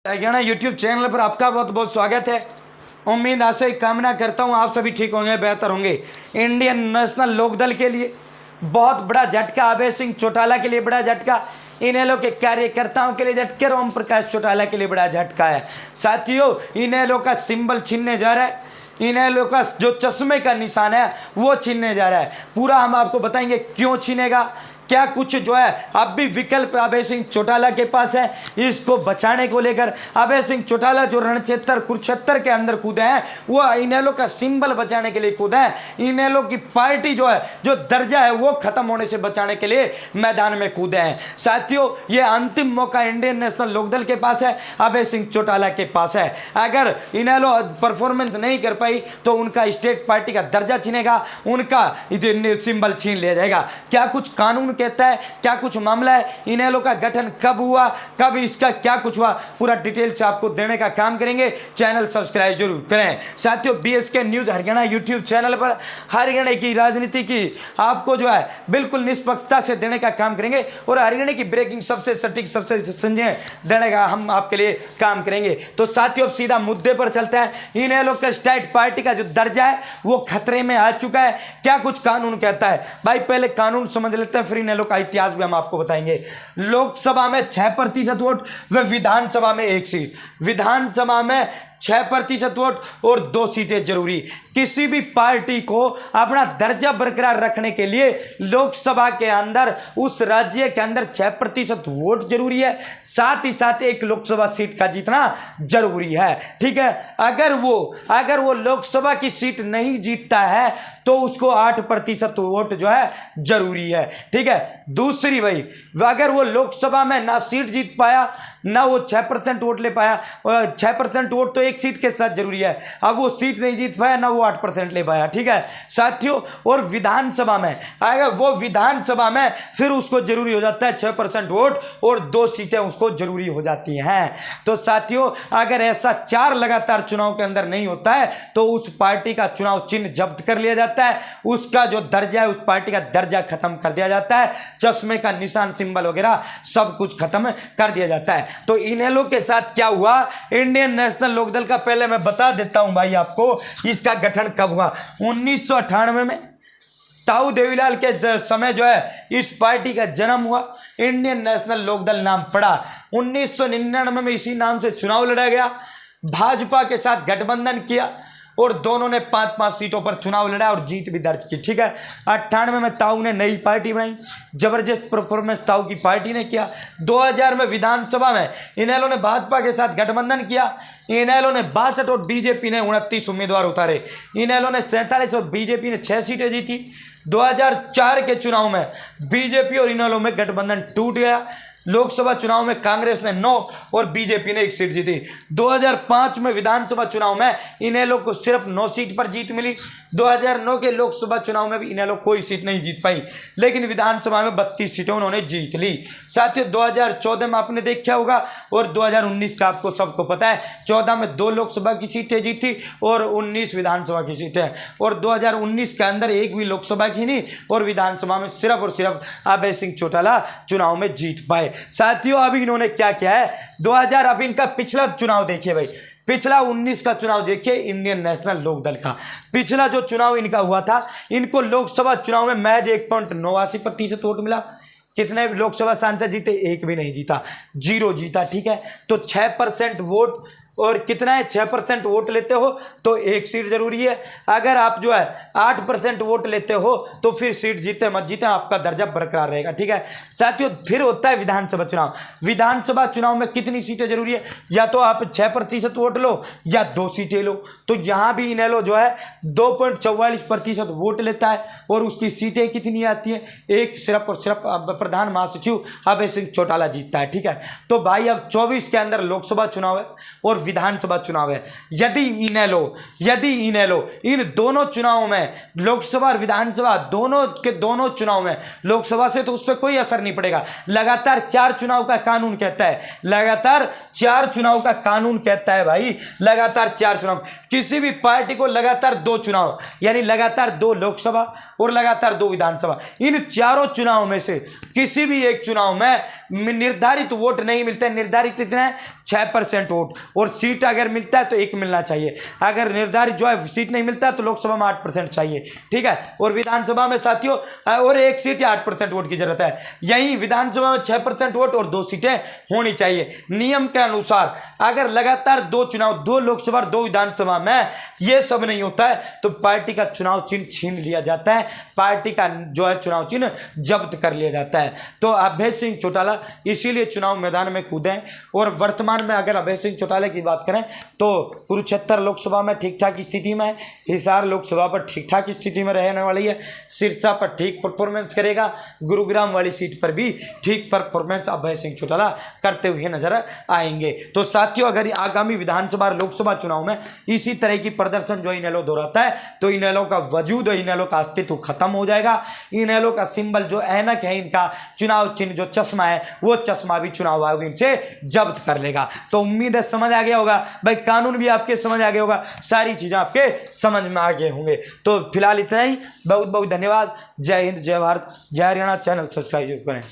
Haryana YouTube channel पर आपका बहुत बहुत स्वागत है। उम्मीद आशा कामना करता हूँ आप सभी ठीक होंगे, बेहतर होंगे। इंडियन नेशनल लोकदल के लिए बहुत बड़ा झटका, अभय सिंह चौटाला के लिए बड़ा झटका, इनेलो के कार्यकर्ताओं के लिए झटके, ओम प्रकाश चौटाला के लिए बड़ा झटका है। साथियों, इनेलो का सिंबल छीनने जा रहा है, इनेलो का जो चश्मे का निशान है वो छीनने जा रहा है। पूरा हम आपको बताएंगे क्यों छीनेगा, क्या कुछ जो है अब भी विकल्प अभय सिंह चौटाला के पास है। इसको बचाने को लेकर अभय सिंह चौटाला जो रणक्षेत्र कुरुक्षेत्र के अंदर कूदे हैं, वो इनेलो का सिंबल बचाने के लिए कूदे हैं। इनेलो की पार्टी जो है, जो दर्जा है वो खत्म होने से बचाने के लिए मैदान में कूदे हैं। साथियों, ये अंतिम मौका इंडियन नेशनल लोकदल के पास है, अभय सिंह चौटाला के पास है। अगर इनेलो परफॉर्मेंस नहीं कर पाई तो उनका स्टेट पार्टी का दर्जा छीनेगा, उनका सिंबल छीन लिया जाएगा। क्या कुछ कानून कहता है, क्या कुछ मामला है, इनेलो का गठन कब हुआ, कब इसका क्या कुछ हुआ, पूरा डिटेल से आपको देने का काम करेंगे। चैनल सब्सक्राइब जरूर करें। साथियों, BSK news Haryana YouTube channel पर हरियाणा की राजनीति की आपको जो है बिल्कुल निष्पक्षता से देने का काम करेंगे और हरियाणा की ब्रेकिंग सबसे सटीक, सबसे संजय देने का हम आपके लिए काम करेंगे। तो साथियों, सीधा मुद्दे पर चलते हैं। इनेलो के स्टेट पार्टी का जो दर्जा है वो खतरे में आ चुका है। क्या कुछ कानून कहता है भाई, पहले कानून समझ लेते हैं, फिर इनेलो का इतिहास भी हम आपको बताएंगे। लोकसभा में 6% वोट व विधानसभा में 1 सीट, विधानसभा में 6% वोट और 2 सीटें जरूरी। किसी भी पार्टी को अपना दर्जा बरकरार रखने के लिए लोकसभा के अंदर, उस राज्य के अंदर 6% वोट जरूरी है, साथ ही साथ एक लोकसभा सीट का जीतना जरूरी है। ठीक है, अगर वो लोकसभा की सीट नहीं जीतता है तो उसको 8% वोट जो है जरूरी है। ठीक है, दूसरी भाई, अगर वो लोकसभा में ना सीट जीत पाया, ना वो 6% वोट ले पाया, और 6% वोट तो एक सीट के साथ जरूरी है, अब वो सीट नहीं जीत पाया, ना वो 8% ले पाया। ठीक है साथियों, और विधानसभा में, अगर वो विधानसभा में फिर उसको जरूरी हो जाता है 6% वोट और 2 सीटें उसको जरूरी हो जाती हैं। तो साथियों, अगर ऐसा 4 लगातार चुनाव के अंदर नहीं होता है तो उस पार्टी का चुनाव चिन्ह जब्त कर लिया जाता है, उसका जो दर्जा है, उस पार्टी का दर्जा खत्म कर दिया जाता है, चश्मे का निशान, सिंबल वगैरह सब कुछ खत्म कर दिया जाता है। तो इनेलो के साथ क्या हुआ, इंडियन नेशनल लोकदल का पहले मैं बता देता हूं भाई आपको, इसका गठन कब हुआ। 1998 में ताऊ देवीलाल के समय जो है इस पार्टी का जन्म हुआ, इंडियन नेशनल लोकदल नाम पड़ा। 1999 में इसी नाम से चुनाव लड़ा गया, भाजपा के साथ गठबंधन किया और दोनों ने 5-5 सीटों पर चुनाव लड़ा और जीत भी दर्ज की। ठीक है, 98 में ताऊ ने नई पार्टी बनाई, जबरदस्त परफॉर्मेंस ताऊ की पार्टी ने किया। 2000 में विधानसभा में इनेलो ने भाजपा के साथ गठबंधन किया, इनेलो ने 62 और बीजेपी ने 29 उम्मीदवार उतारे। इनेलो ने 47 और बीजेपी ने 6 सीटें जीती। 2004 के चुनाव में बीजेपी और इनेलो में गठबंधन टूट गया। लोकसभा चुनाव में कांग्रेस ने 9 और बीजेपी ने 1 सीट जीती। 2005 में विधानसभा चुनाव में इनेलो को सिर्फ 9 सीट पर जीत मिली। 2009 के लोकसभा चुनाव में भी इनेलो कोई सीट नहीं जीत पाई, लेकिन विधानसभा में 32 सीटें उन्होंने जीत ली। साथियों, 2014 में आपने देखा होगा और 2019 का आपको सबको पता है, 14 में 2 लोकसभा की सीटें जीती और 19 विधानसभा की सीटें, और 2019 के अंदर एक भी लोकसभा की नहीं और विधानसभा में सिर्फ और सिर्फ अभय सिंह चौटाला चुनाव में जीत पाए। साथियों, अभी इन्होंने क्या किया है, 2000, अब इनका पिछला चुनाव देखिए भाई, पिछला 19 का चुनाव देखिए, इंडियन नेशनल लोकदल का पिछला जो चुनाव इनका हुआ था, इनको लोकसभा चुनाव में महज 1.89% वोट मिला। कितने लोकसभा सांसद जीते, एक भी नहीं जीता, 0 जीता। ठीक है, तो 6% वोट और कितना है, 6% वोट लेते हो तो 1 सीट जरूरी है। अगर आप जो है 8% वोट लेते हो तो फिर सीट जीते मत जीते आपका दर्जा बरकरार रहेगा। ठीक है साथियों, फिर होता है विधानसभा चुनाव। विधानसभा चुनाव में कितनी सीटें जरूरी है, या तो आप 6% वोट लो या 2 सीटें लो। तो यहाँ भी इनेलो जो है 2.44% वोट लेता है और उसकी सीटें कितनी आती हैं, एक सिर्फ और सिर्फ प्रधान महासचिव अभय सिंह चौटाला जीतता है। ठीक है, तो भाई अब 24 के अंदर लोकसभा चुनाव है और विधानसभा चुनाव है। यदि इनेलो इन दोनों चुनावों में, लोकसभा और विधानसभा दोनों के दोनों चुनाव में, लोकसभा से तो उस पर कोई असर नहीं पड़ेगा, लगातार 4 चुनाव का कानून कहता है, लगातार 4 चुनाव का कानून कहता है भाई, लगातार 4 चुनाव। किसी भी पार्टी को लगातार 2 चुनाव, यानी लगातार 2 लोकसभा और लगातार 2 विधानसभा, इन चारों चुनाव में से किसी भी एक चुनाव में निर्धारित वोट नहीं मिलता है। निर्धारित कितना है? 6% वोट, और सीट अगर मिलता है तो 1 मिलना चाहिए। अगर निर्धारित जो है सीट नहीं मिलता है तो लोकसभा में 8% चाहिए, ठीक है। और विधानसभा में साथियों और 1 सीट या 8% वोट की जरूरत है। यही विधानसभा में 6% वोट और 2 सीटें होनी चाहिए। नियम के अनुसार अगर लगातार 2 चुनाव, 2 लोकसभा और 2 विधानसभा में ये सब नहीं होता है तो पार्टी का चुनाव चिन्ह छीन लिया जाता है, पार्टी का जो है चुनाव चिन्ह जब्त कर लिया जाता है। तो अभय सिंह चौटाला इसीलिए चुनाव मैदान में कूदे हैं। और वर्तमान में अगर अभय सिंह चौटाला की बात करें तो कुरुक्षेत्र लोकसभा में ठीक ठाक स्थिति में है, हिसार लोकसभा पर ठीक ठाक स्थिति में रहने वाली है, सिरसा पर ठीक परफॉर्मेंस करेगा, गुरुग्राम वाली सीट पर भी ठीक परफॉर्मेंस अभय सिंह चौटाला करते हुए नजर आएंगे। तो साथियों अगर आगामी विधानसभा और लोकसभा चुनाव में इसी तरह की प्रदर्शन जो इनेलो दोहराता है तो इनेलो का वजूद और इनेलो का अस्तित्व खत्म हो जाएगा। इनेलो का सिंबल जो ऐनक है, इनका चुनाव चिन्ह जो चश्मा है, वो चश्मा भी चुनाव आयोग इनसे जब्त कर लेगा। तो उम्मीद है समझ आ गया होगा भाई, कानून भी आपके समझ आ गया होगा, सारी चीजें आपके समझ में आ गए होंगे। तो फिलहाल इतना ही, बहुत बहुत धन्यवाद। जय हिंद, जय भारत, जय हरियाणा। चैनल सब्सक्राइब करें।